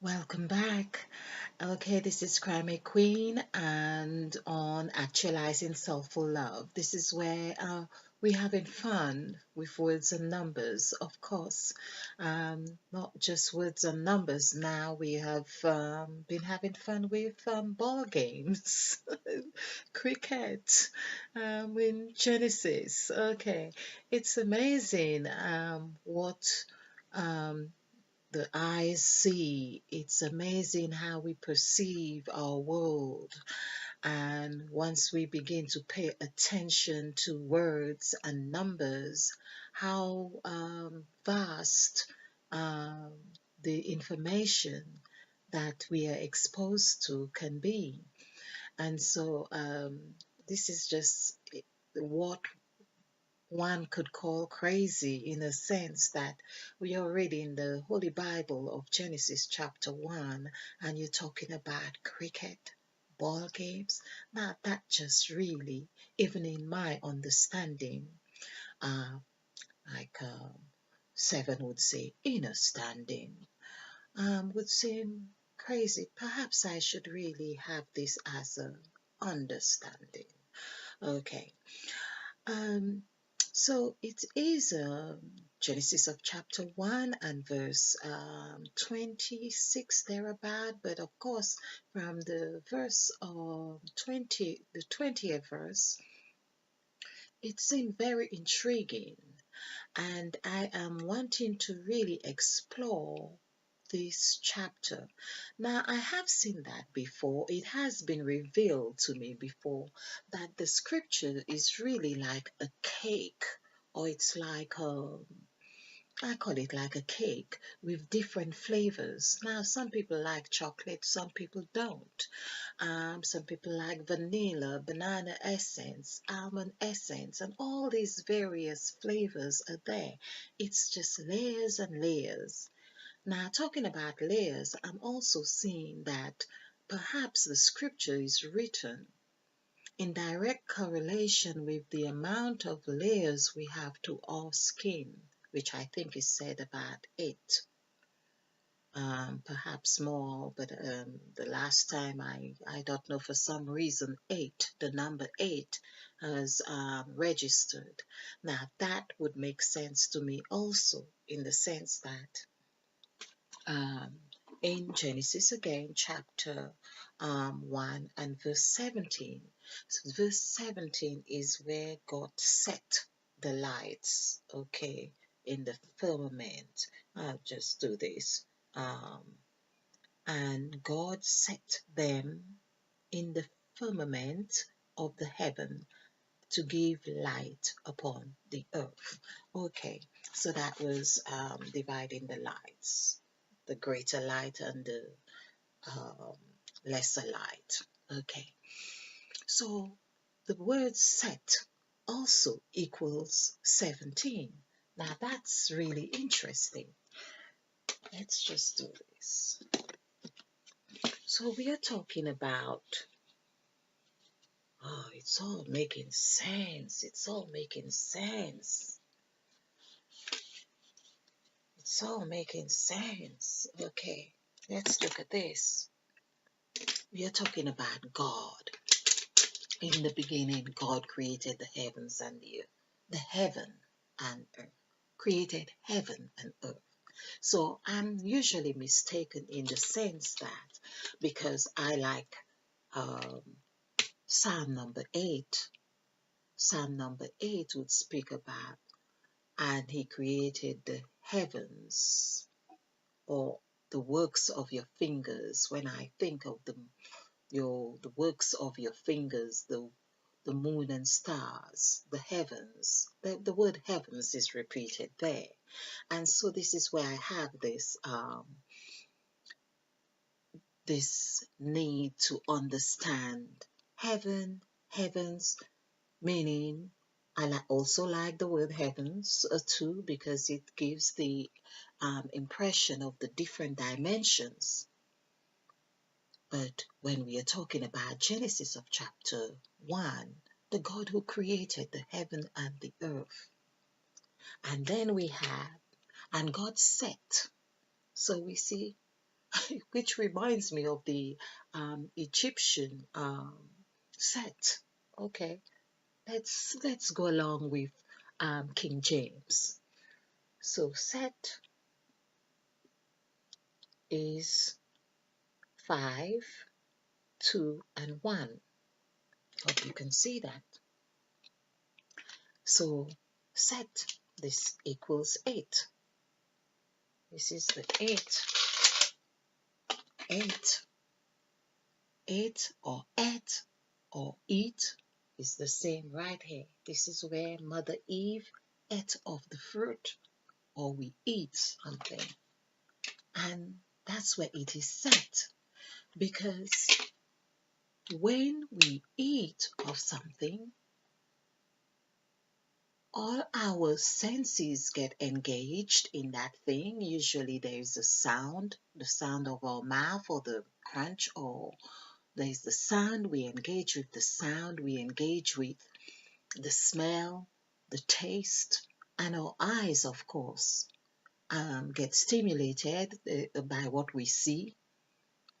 Welcome back. Okay, this is Crimey Queen and on Actualizing Soulful Love. This is where we're having fun with words and numbers, of course. Not just words and numbers. Now we have been having fun with ball games, cricket, in Genesis. Okay, it's amazing what. Um, the eyes see. It's amazing how we perceive our world. And once we begin to pay attention to words and numbers, how vast um, the information that we are exposed to can be. And so this is just what one could call crazy in a sense that we are reading the Holy Bible of Genesis chapter 1 and you're talking about cricket, ball games. Now that just really, even in my understanding, uh, like Seven would say, inner standing, would seem crazy. Perhaps I should really have this as a understanding. Okay. Um, so it is Genesis of chapter 1 and verse 26 thereabout, but of course from the verse 20, the 20th verse, it seemed very intriguing, and I am wanting to really explore this chapter. Now, I have seen that before. It has been revealed to me before that the scripture is really like a cake, or it's like I call it like a cake with different flavors. Now, some people like chocolate, some people don't. Some people like vanilla, banana essence, almond essence, and all these various flavors are there. It's just layers and layers. Now, talking about layers, I'm also seeing that perhaps the scripture is written in direct correlation with the amount of layers we have to our skin, which I think is said about eight, perhaps more, but the last time I don't know, for some reason, eight, the number eight has registered. Now, that would make sense to me also in the sense that um, in Genesis again, chapter 1 and verse 17. So, verse 17 is where God set the lights, okay, in the firmament. I'll just do this. Um, and God set them in the firmament of the heaven to give light upon the earth. Okay, so that was dividing the lights, the greater light and the um, lesser light. Okay, so the word set also equals 17. Now that's really interesting. Let's just do this. So we are talking about, oh, it's all making sense. It's all making sense. It's all making sense. Okay, let's look at this. We are talking about God. In the beginning, God created the heavens and the earth. The heaven and earth. Created heaven and earth. So I'm usually mistaken in the sense that because I like um, Psalm number 8. Psalm number 8 would speak about, and he created the heavens, or the works of your fingers. When I think of the works of your fingers, the moon and stars, the heavens, the word heavens is repeated there. And so this is where I have this need to understand heaven, heavens, meaning also like the word heavens too, because it gives the impression of the different dimensions. But when we are talking about Genesis of chapter 1, the God who created the heaven and the earth. And then we have, and God set. So we see which reminds me of the Egyptian Set. Okay, let's go along with King James. So Set is 5, 2, and 1. Hope you can see that. So Set, this equals 8. This is the 8. 8. 8 or et or eat is the same right here. This is where Mother Eve ate of the fruit, or we eat something. And that's where it is set. Because when we eat of something, all our senses get engaged in that thing. Usually there is a sound, the sound of our mouth, or the crunch, or there's the sound. We engage with the sound, we engage with the smell, the taste, and our eyes, of course, get stimulated by what we see.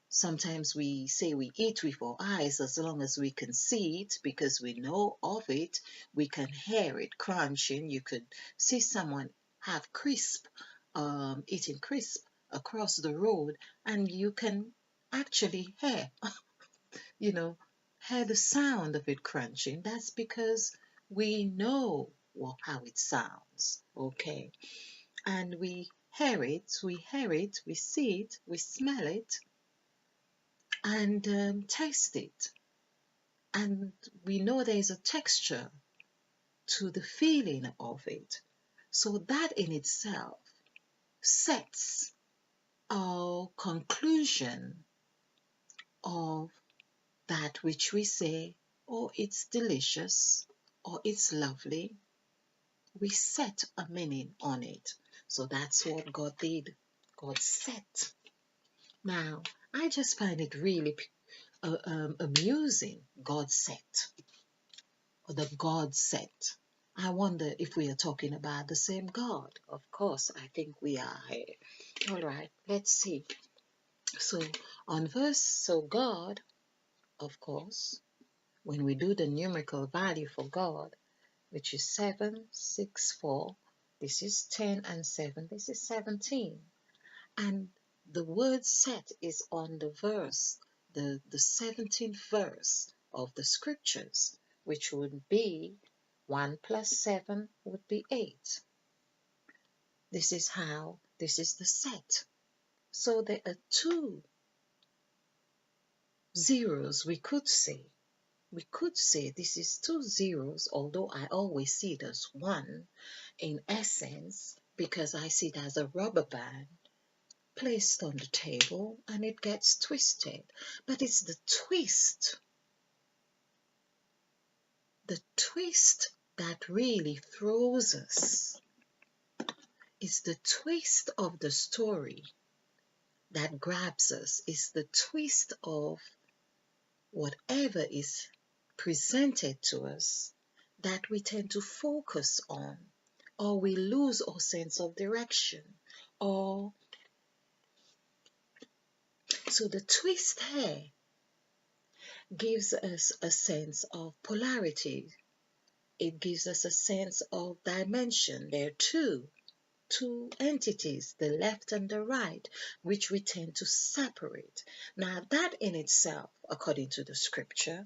Sometimes we say we eat with our eyes as long as we can see it because we know of it. We can hear it crunching. You could see someone have crisp, eating crisp across the road, and you can actually hear, you know, hear the sound of it crunching. That's because we know how it sounds, okay? And we hear it, we see it, we smell it, and taste it. And we know there's a texture to the feeling of it. So that in itself sets our conclusion of that which we say, oh, it's delicious, or it's lovely. We set a meaning on it. So that's what God did. God set. Now, I just find it really amusing. God set, or the God set. I wonder if we are talking about the same God. Of course, I think we are here. All right, let's see. So, so God, of course, when we do the numerical value for God, which is 7, 6, 4, this is 10 and 7, this is 17. And the word set is on the verse, the 17th verse of the scriptures, which would be 1 plus 7 would be 8. This is the set. So there are 2 zeros we could say. We could say this is 2 zeros, although I always see it as 1 in essence, because I see it as a rubber band placed on the table and it gets twisted. But it's the twist that really throws us. It's the twist of the story that grabs us. It's the twist of whatever is presented to us that we tend to focus on, or we lose our sense of direction, or so the twist here gives us a sense of polarity. It gives us a sense of dimension. There are two entities, the left and the right, which we tend to separate. Now, that in itself, according to the scripture,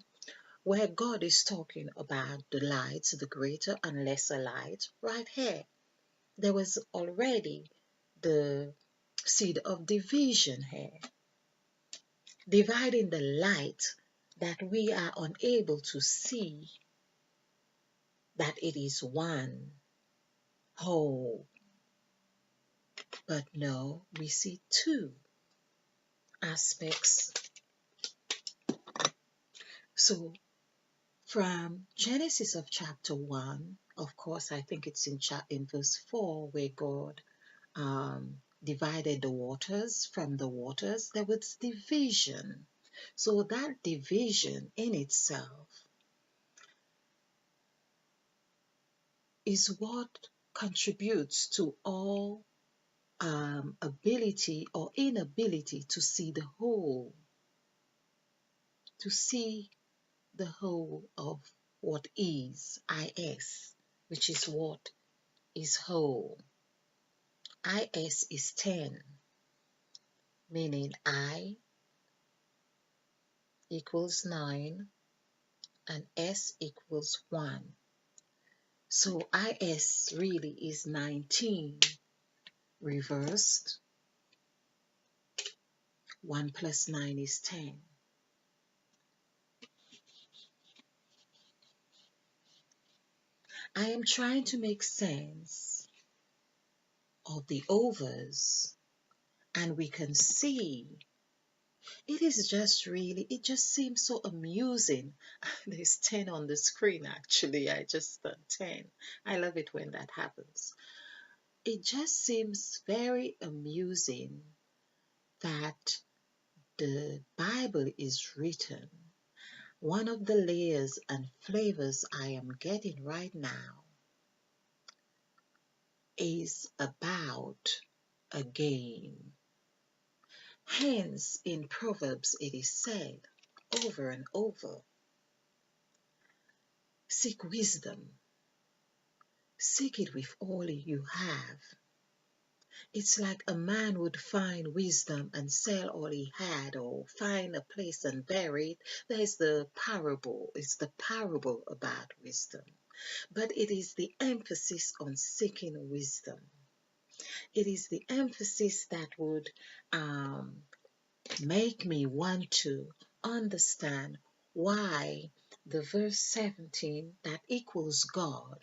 where God is talking about the lights, the greater and lesser light, right here, there was already the seed of division here, dividing the light that we are unable to see that it is one whole. But no, we see 2 aspects. So from Genesis of chapter 1, of course, I think it's in verse 4 where God divided the waters from the waters. There was division. So that division in itself is what contributes to all ability or inability to see the whole, to see the whole of what is, which is what is whole. Is is 10, meaning I equals 9 and S equals 1. So is really is 19 reversed. 1 plus 9 is 10. I am trying to make sense of the overs, and we can see it is just really, it just seems so amusing. There's 10 on the screen actually. I just done 10. I love it when that happens. It just seems very amusing that the Bible is written. One of the layers and flavors I am getting right now is about a game. Hence, in Proverbs, it is said over and over, seek wisdom, seek it with all you have. It's like a man would find wisdom and sell all he had, or find a place and bury it. There's the parable, it's the parable about wisdom. But it is the emphasis on seeking wisdom. It is the emphasis that would make me want to understand why the verse 17 that equals God,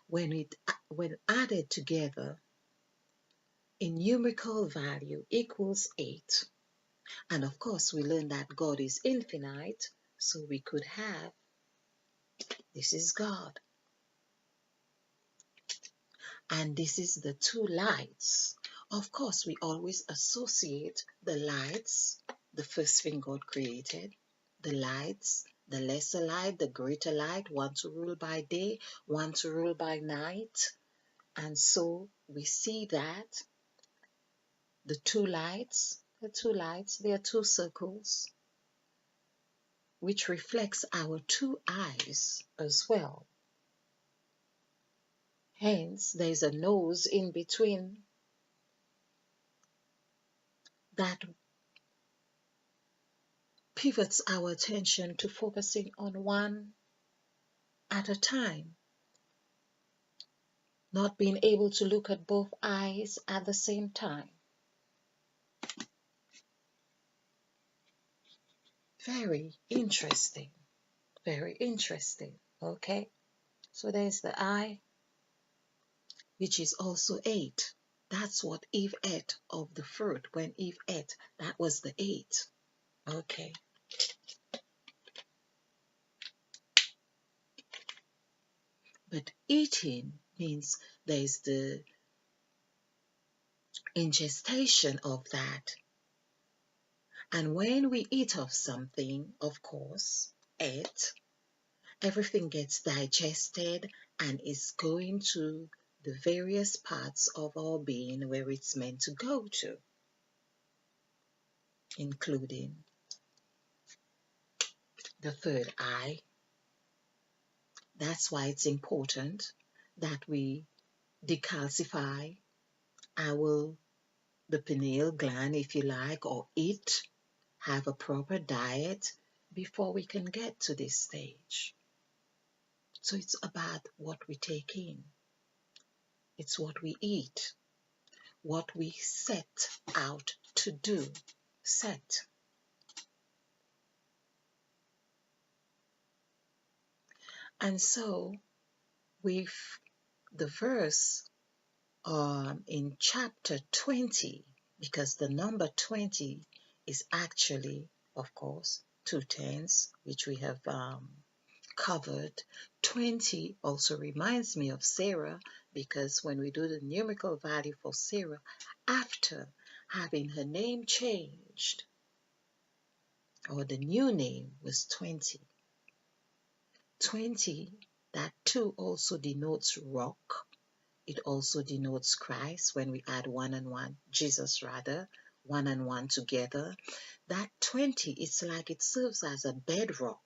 when added together in numerical value equals 8. And of course we learned that God is infinite, so we could have, this is God, and this is the two lights. Of course we always associate the lights, the first thing God created, the lights, the lesser light, the greater light, one to rule by day, one to rule by night. And so we see that the two lights, they are two circles, which reflects our two eyes as well. Hence, there's a nose in between that pivots our attention to focusing on one at a time, not being able to look at both eyes at the same time. Very interesting, very interesting. Okay, so there's the eye, which is also 8. That's what Eve ate of the fruit. When Eve ate, that was the 8. Okay. But eating means there's the ingestation of that. And when we eat of something, of course, everything gets digested and is going to the various parts of our being where it's meant to go to, including the third eye. That's why it's important that we decalcify the pineal gland, if you like, or eat, have a proper diet before we can get to this stage. So it's about what we take in. It's what we eat, what we set out to do. Set. And so with the verse in chapter 20, because the number 20 is actually, of course, 2 tens, which we have covered. 20 also reminds me of Sarah, because when we do the numerical value for Sarah, after having her name changed, or the new name was 20. 20, that 2 also denotes rock, It also denotes Christ when we add one and one, Jesus rather, one and one together. That 20, it's like it serves as a bedrock.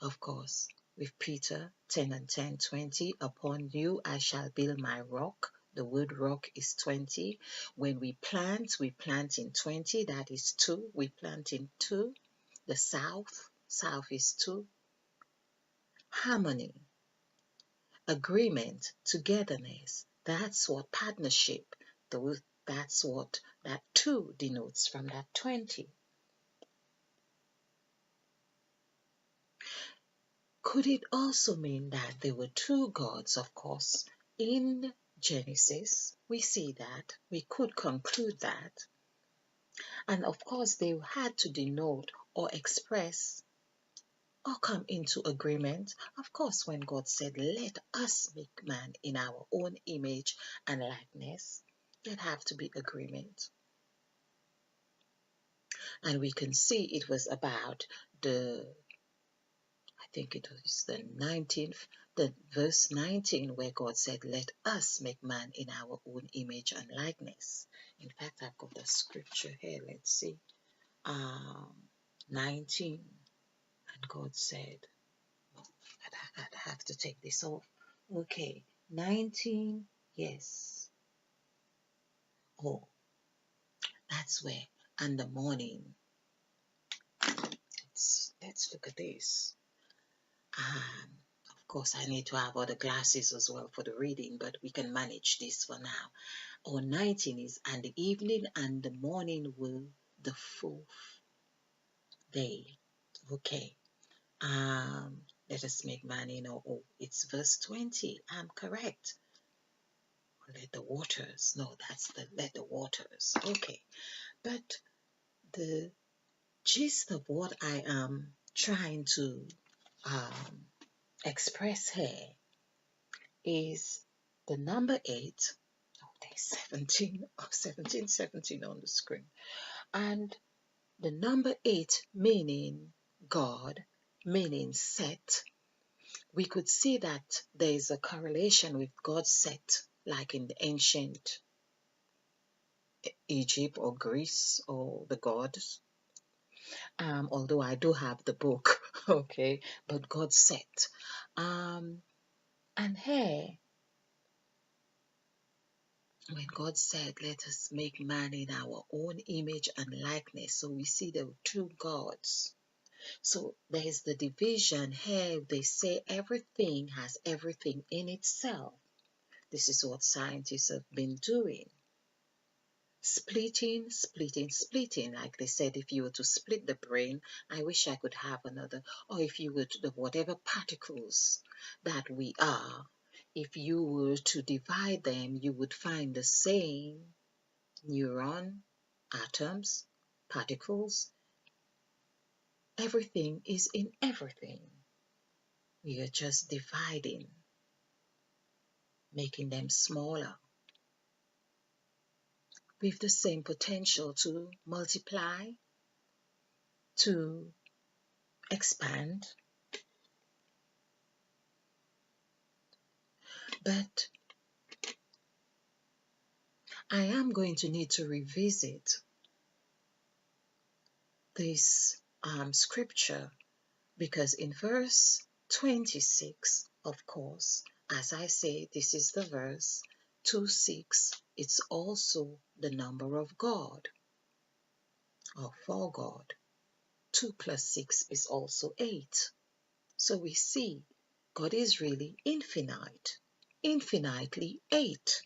Of course, with Peter 10 and 10, 20, upon you I shall build my rock. The word rock is 20. When we plant in 20, that is 2. We plant in 2. The south is 2. Harmony, agreement, togetherness, that's what partnership, that's what that 2 denotes from that 20. Could it also mean that there were 2 gods? Of course, in Genesis, we see that. We could conclude that. And of course, they had to denote or express or come into agreement. Of course, when God said, let us make man in our own image and likeness, there'd have to be agreement. And we can see it was about I think it was the 19th, the verse 19, where God said, let us make man in our own image and likeness. In fact, I've got the scripture here. Let's see. 19. And God said, oh, I'd have to take this off. Okay, 19, yes. Oh, that's where, and the morning. Let's look at this. Of course, I need to have other glasses as well for the reading, but we can manage this for now. Or 19 is, and the evening and the morning were the 4th day. Okay. Let us make man in our own. It's verse 20. I'm correct. Let the waters. No, that's the let the waters. Okay. But the gist of what I am trying to express here is the number 8. Oh, there's 17. Oh, 17, 17 on the screen. And the number 8 meaning God, meaning Set. We could see that there is a correlation with God's Set, like in the ancient Egypt or Greece or the gods. Although I do have the book, okay, but God Set. And here, when God said, let us make man in our own image and likeness, so we see there were 2 gods. So there's the division here. They say everything has everything in itself. This is what scientists have been doing. Splitting, splitting, splitting. Like they said, if you were to split the brain, I wish I could have another. Or if you were to, whatever particles that we are, if you were to divide them, you would find the same neuron, atoms, particles. Everything is in everything. We are just dividing, making them smaller with the same potential to multiply, to expand. But I am going to need to revisit this scripture because in verse 26, of course, as I say, this is the verse 2:6. It's also the number of God or for God. 2 plus 6 is also 8. So we see God is really infinite, infinitely 8,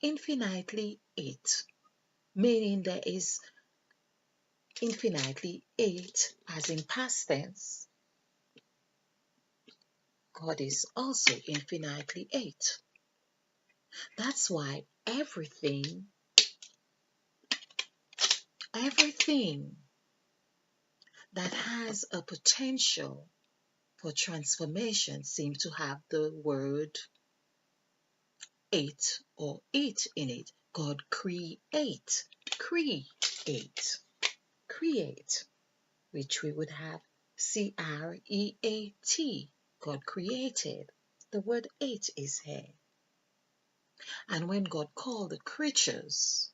infinitely 8, meaning there is infinitely 8 as in past tense. God is also infinitely 8. That's why everything that has a potential for transformation seems to have the word 8 or 8 in it. God create, create, which we would have create. God created. The word it is here. And when God called the creatures,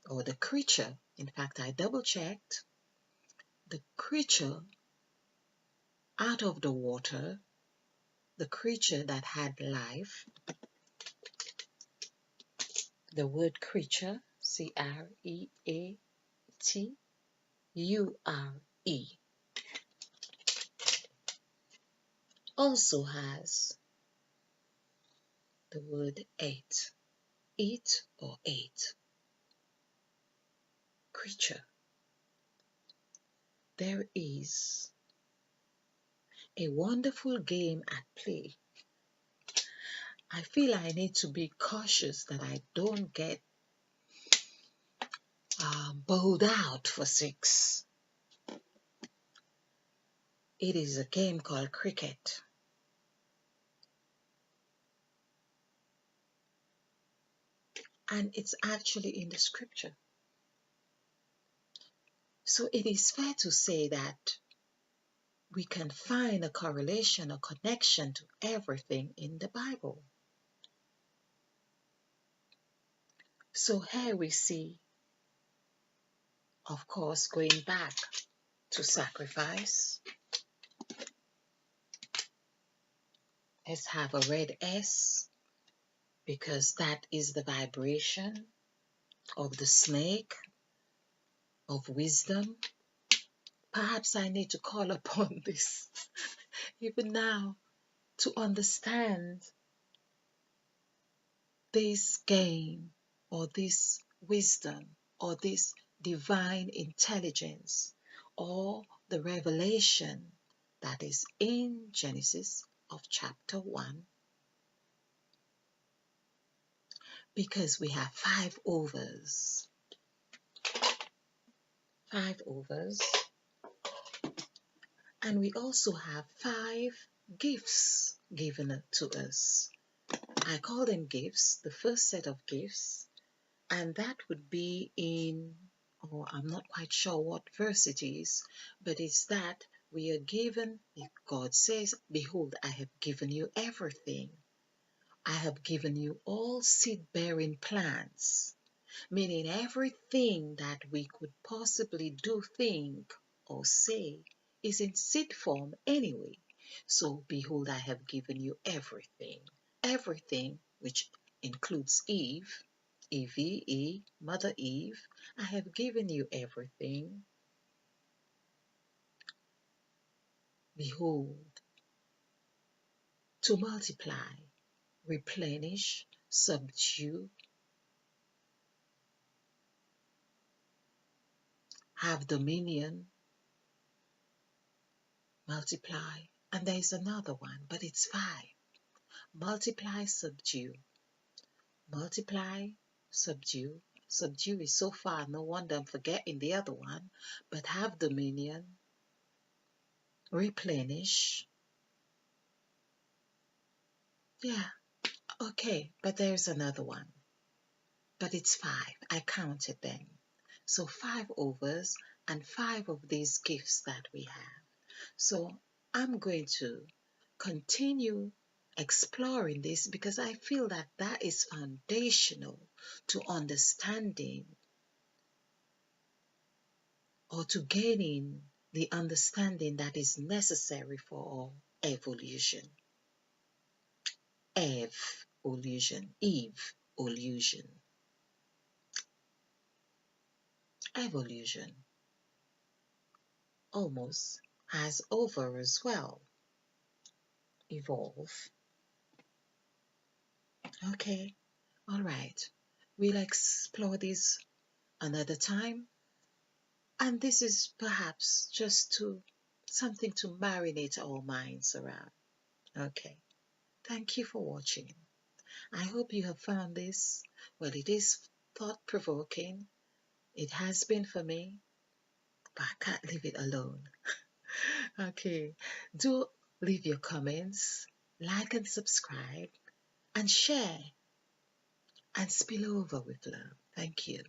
or the creature, in fact, I double checked, the creature out of the water, the creature that had life, the word creature, creature, also has the word eight, eat or eight, creature. There is a wonderful game at play. I feel I need to be cautious that I don't get bowled out for six. It is a game called cricket. And it's actually in the scripture. So it is fair to say that we can find a correlation or connection to everything in the Bible. So here we see, of course, going back to sacrifice. Let's have a red S because that is the vibration of the snake of wisdom. Perhaps I need to call upon this even now to understand this game or this wisdom or this divine intelligence or the revelation that is in Genesis of chapter 1, because we have five overs, and we also have five gifts given to us. I call them gifts, the first set of gifts, and that would be in, oh, I'm not quite sure what verse it is, but it's that we are given, God says, behold, I have given you everything. I have given you all seed-bearing plants, meaning everything that we could possibly do, think, or say is in seed form anyway. So, behold, I have given you everything which includes Eve, Eve, Mother Eve. I have given you everything. Behold, to multiply, replenish, subdue, have dominion, multiply. And there is another one, but it's five. Multiply, subdue. Multiply, subdue. Subdue is so far, no wonder I'm forgetting the other one. But have dominion, replenish. Yeah, okay, but there's another one. But it's five. I counted them. So five overs and five of these gifts that we have. So I'm going to continue exploring this because I feel that that is foundational to understanding or to gaining the understanding that is necessary for evolution. Evolution almost has over as well. Evolve. Okay, all right. We'll explore this another time. And this is perhaps just something to marinate our minds around. Okay. Thank you for watching. I hope you have found this. Well, it is thought-provoking. It has been for me, but I can't leave it alone. Okay. Do leave your comments, like and subscribe, and share and spill over with love. Thank you.